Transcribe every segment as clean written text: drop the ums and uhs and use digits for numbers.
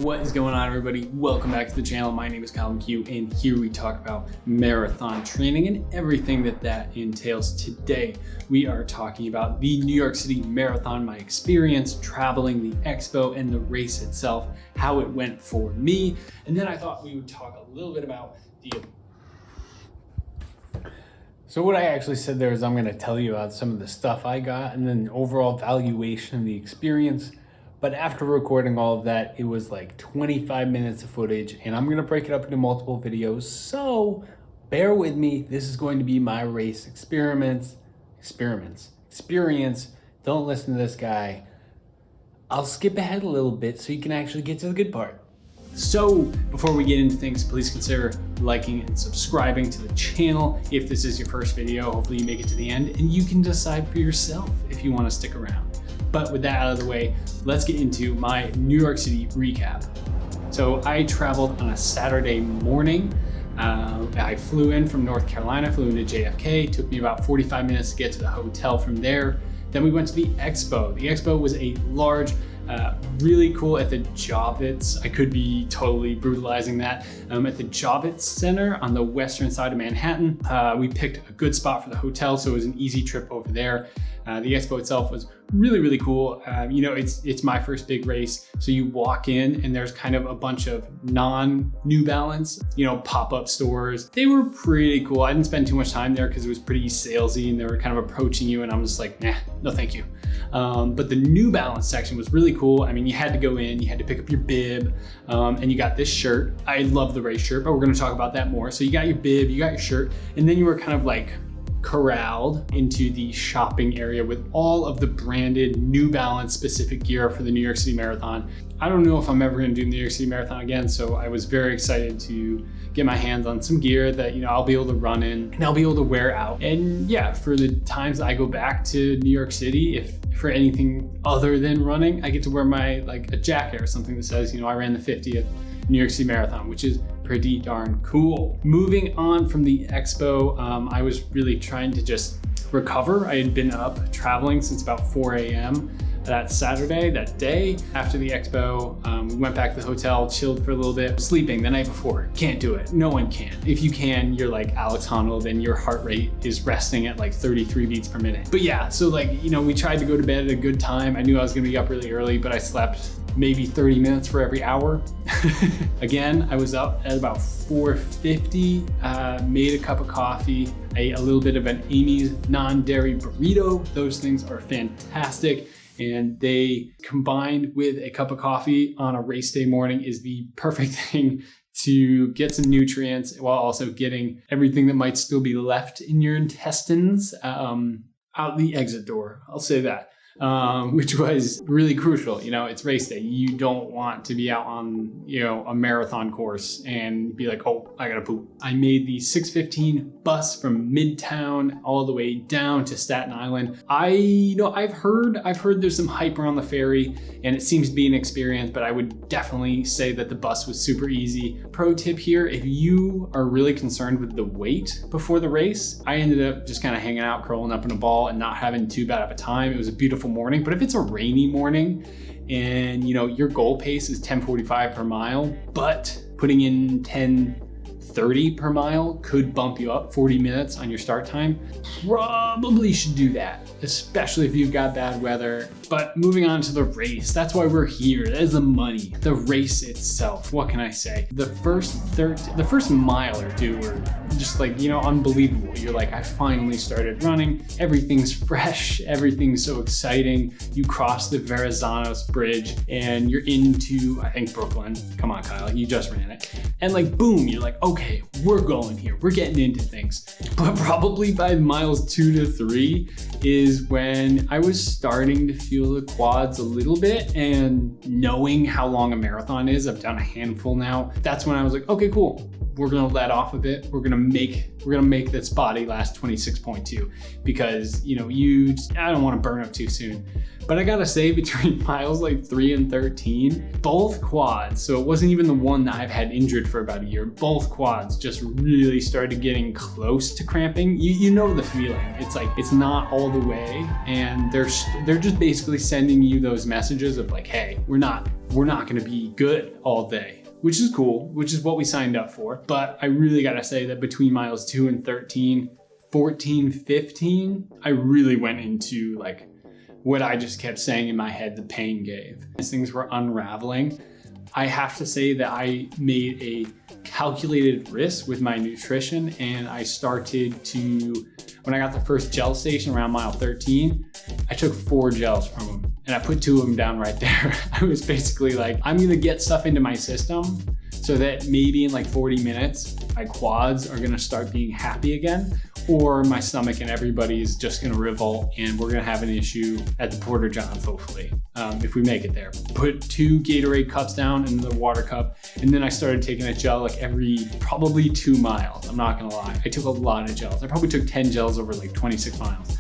What is going on, everybody? Welcome back to the channel. My name is McCue, and here we talk about marathon training and everything that entails. Today, we are talking about the New York City Marathon, my experience traveling the Expo and the race itself, how it went for me. And then I thought we would talk a little bit about So what I actually said there is I'm going to tell you about some of the stuff I got and then overall valuation of the experience. But after recording all of that, it was like 25 minutes of footage, and I'm gonna break it up into multiple videos. So bear with me. This is going to be my race experience. Don't listen to this guy. I'll skip ahead a little bit so you can actually get to the good part. So before we get into things, please consider liking and subscribing to the channel. If this is your first video, hopefully you make it to the end and you can decide for yourself if you want to stick around. But with that out of the way, let's get into my New York City recap. So I traveled on a Saturday morning. I flew in from North Carolina, flew into JFK. It took me about 45 minutes to get to the hotel from there. Then we went to the Expo. The Expo was a large, really cool at the Javits. I could be totally brutalizing that. At the Javits Center on the western side of Manhattan. We picked a good spot for the hotel, so it was an easy trip over there. The Expo itself was really cool. You know, it's my first big race. So you walk in and there's kind of a bunch of non-New Balance, you know, pop-up stores. They were pretty cool. I didn't spend too much time there because it was pretty salesy and they were kind of approaching you and I'm just like, nah, no thank you. But the New Balance section was really cool. I mean, you had to go in, you had to pick up your bib, and you got this shirt. I love the race shirt, but we're gonna talk about that more. So you got your bib, you got your shirt, and then you were kind of like corralled into the shopping area with all of the branded New Balance specific gear for the New York City Marathon. I don't know if I'm ever gonna do the New York City Marathon again, so I was very excited to get my hands on some gear that, you know, I'll be able to run in and I'll be able to wear out. And yeah, for the times I go back to New York City, if for anything other than running, I get to wear my, like a jacket or something that says, you know, I ran the 50th New York City Marathon, which is pretty darn cool. Moving on from the Expo, I was really trying to just recover. I had been up traveling since about 4 a.m. that Saturday, that day. After the Expo, we went back to the hotel, chilled for a little bit. Sleeping the night before, can't do it. No one can. If you can, you're like Alex Honnold and your heart rate is resting at like 33 beats per minute. But yeah, so like, you know, we tried to go to bed at a good time. I knew I was gonna be up really early, but I slept maybe 30 minutes for every hour. Again, I was up at about 4:50, made a cup of coffee, ate a little bit of an Amy's non-dairy burrito. Those things are fantastic. And they, combined with a cup of coffee on a race day morning, is the perfect thing to get some nutrients while also getting everything that might still be left in your intestines out the exit door. I'll say that. Which was really crucial. You know, it's race day. You don't want to be out on, you know, a marathon course and be like, oh, I gotta poop. I made the 6:15 bus from Midtown all the way down to Staten Island. I've heard there's some hype around the ferry and it seems to be an experience, but I would definitely say that the bus was super easy. Pro tip here, if you are really concerned with the wait before the race, I ended up just kind of hanging out, curling up in a ball and not having too bad of a time. It was a beautiful morning, but if it's a rainy morning and you know your goal pace is 10:45 per mile, but putting in 10:30 per mile could bump you up 40 minutes on your start time, probably should do that, especially if you've got bad weather. But moving on to the race, that's why we're here. That is the money. The race itself, what can I say? The first mile or two were just like, you know, unbelievable. You're like, I finally started running. Everything's fresh. Everything's so exciting. You cross the Verrazanos Bridge and you're into, I think, Brooklyn. Come on, Kyle, you just ran it. And like, boom, you're like, okay, we're going here. We're getting into things. But probably by miles 2 to 3 is when I was starting to feel the quads a little bit, and knowing how long a marathon is, I've done a handful now. That's when I was like, okay, cool. We're gonna let off a bit. We're gonna make this body last 26.2 because, you know, I don't want to burn up too soon. But I gotta say, between miles like 3 and 13, both quads, so it wasn't even the one that I've had injured for about a year, both quads just really started getting close to cramping. You know the feeling. It's like, it's not all the way, and they're just basically sending you those messages of like, hey, we're not we're not gonna be good all day, which is cool, which is what we signed up for. But I really gotta say that between miles 2 and 13, 14, 15, I really went into like what I just kept saying in my head, the pain cave. As things were unraveling, I have to say that I made a calculated risk with my nutrition, and I started to, when I got the first gel station around mile 13, I took 4 gels from them and I put 2 of them down right there. I was basically like, I'm gonna get stuff into my system so that maybe in like 40 minutes, my quads are gonna start being happy again, or my stomach and everybody is just gonna revolt and we're gonna have an issue at the Porter Johns, hopefully, if we make it there. Put 2 Gatorade cups down and the water cup, and then I started taking a gel like every probably 2 miles. I'm not gonna lie, I took a lot of gels. I probably took 10 gels over like 26 miles,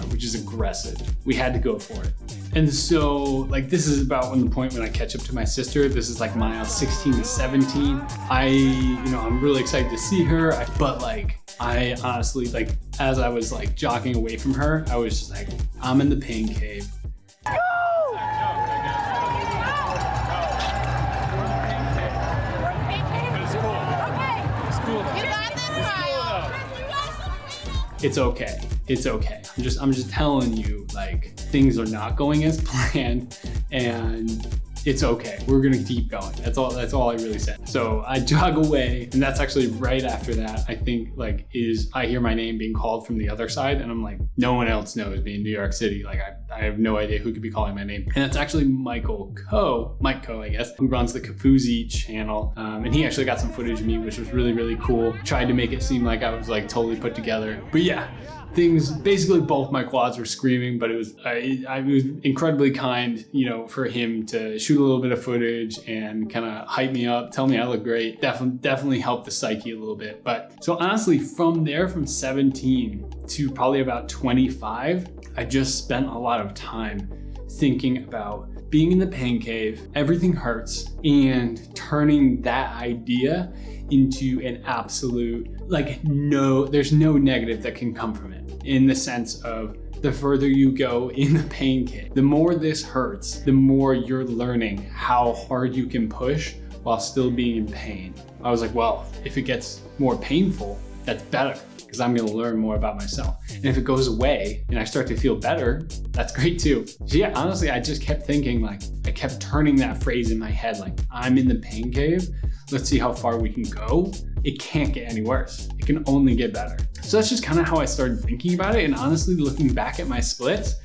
which is aggressive. We had to go for it. And so like, this is about the point when I catch up to my sister. This is like mile 16 to 17. I'm really excited to see her, but like, I honestly, like, as I was like jogging away from her, I was just like, I'm in the pain cave. It's okay. It's okay. I'm just telling you, like, things are not going as planned, and it's okay. We're gonna keep going. That's all I really said. So I jog away, and that's actually right after that, I think, like, I hear my name being called from the other side, and I'm like, no one else knows me in New York City. Like, I have no idea who could be calling my name. And it's actually Mike Coe, I guess, who runs the Kafuzi channel. And he actually got some footage of me, which was really, really cool. Tried to make it seem like I was like totally put together. But yeah, things, basically both my quads were screaming, but it was, I was incredibly kind, for him to shoot a little bit of footage and kind of hype me up, tell me I look great. Definitely helped the psyche a little bit. But so honestly, from there, from 17 to probably about 25, I just spent a lot of time thinking about being in the pain cave, everything hurts, and turning that idea into an absolute, like, there's no negative that can come from it, in the sense of the further you go in the pain cave, the more this hurts, the more you're learning how hard you can push while still being in pain. I was like, well, if it gets more painful, that's better, because I'm gonna learn more about myself. And if it goes away and I start to feel better, that's great too. So yeah, honestly, I just kept thinking, like, I kept turning that phrase in my head, like, I'm in the pain cave. Let's see how far we can go. It can't get any worse. It can only get better. So that's just kind of how I started thinking about it. And honestly, looking back at my splits,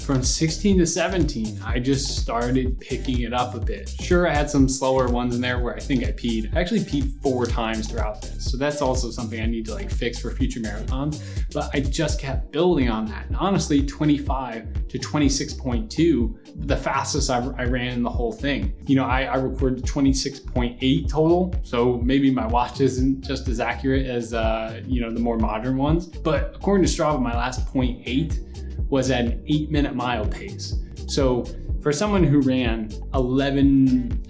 from 16 to 17, I just started picking it up a bit. Sure, I had some slower ones in there where I think I peed. I actually peed 4 times throughout this. So that's also something I need to like fix for future marathons. But I just kept building on that. And honestly, 25 to 26.2, the fastest I ran in the whole thing. I recorded 26.8 total. So maybe my watch isn't just as accurate as, the more modern ones. But according to Strava, my last 0.8 was at an 8-minute mile pace. So for someone who ran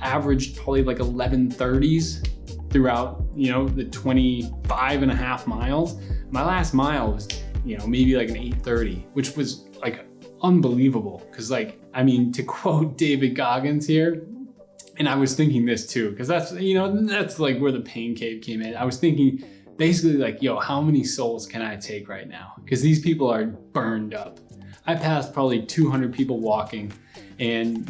averaged probably like 11:30s throughout, the 25 and a half miles, my last mile was, maybe like an 8:30, which was like unbelievable. Cause to quote David Goggins here, and I was thinking this too, cause that's like where the pain cave came in. I was thinking basically like, how many souls can I take right now? Cause these people are burned up. I passed probably 200 people walking, and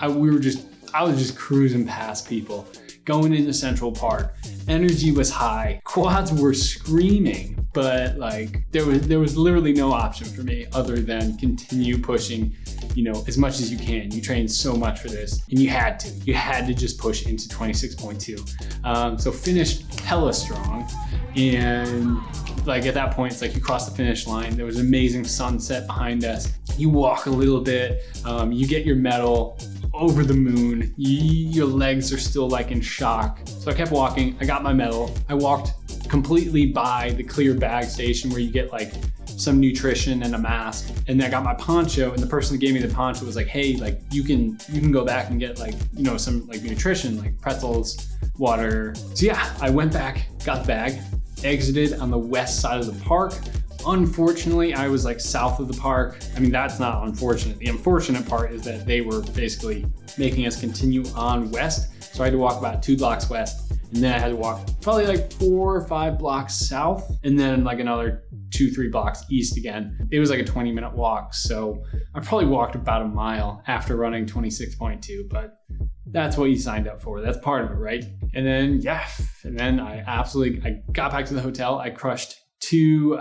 I was just cruising past people, going into Central Park. Energy was high, quads were screaming, but like there was literally no option for me other than continue pushing, as much as you can. You trained so much for this, and you had to just push into 26.2. So finished hella strong, and like at that point, it's like you cross the finish line. There was an amazing sunset behind us. You walk a little bit, you get your medal, over the moon. Your legs are still like in shock. So I kept walking, I got my medal. I walked completely by the clear bag station where you get like some nutrition and a mask. And then I got my poncho, and the person that gave me the poncho was like, hey, like you can go back and get like, some like nutrition, like pretzels, water. So yeah, I went back, got the bag, exited on the west side of the park, Unfortunately, I was like south of the park. I mean, that's not unfortunate. The unfortunate part is that they were basically making us continue on west. So I had to walk about 2 blocks west, and then I had to walk probably like 4 or 5 blocks south, and then like another 2-3 blocks east again. It was like a 20-minute walk. So I probably walked about a mile after running 26.2, but that's what you signed up for. That's part of it, right? And then, I got back to the hotel. I crushed 2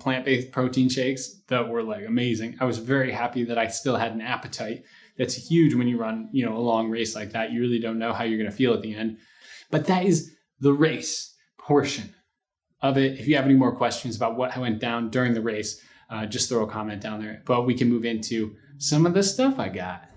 plant-based protein shakes that were like amazing. I was very happy that I still had an appetite. That's huge when you run, a long race like that. You really don't know how you're going to feel at the end. But that is the race portion of it. If you have any more questions about what went down during the race, just throw a comment down there. But we can move into some of the stuff I got.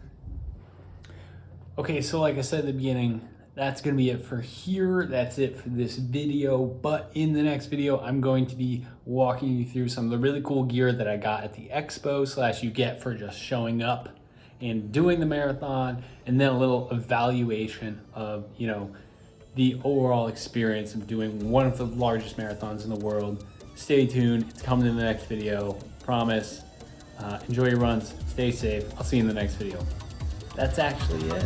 Okay, so like I said at the beginning, that's going to be it for here. That's it for this video. But in the next video, I'm going to be walking you through some of the really cool gear that I got at the Expo / you get for just showing up and doing the marathon, and then a little evaluation of, the overall experience of doing one of the largest marathons in the world. Stay tuned. It's coming in the next video. Promise. Enjoy your runs. Stay safe. I'll see you in the next video. That's actually it.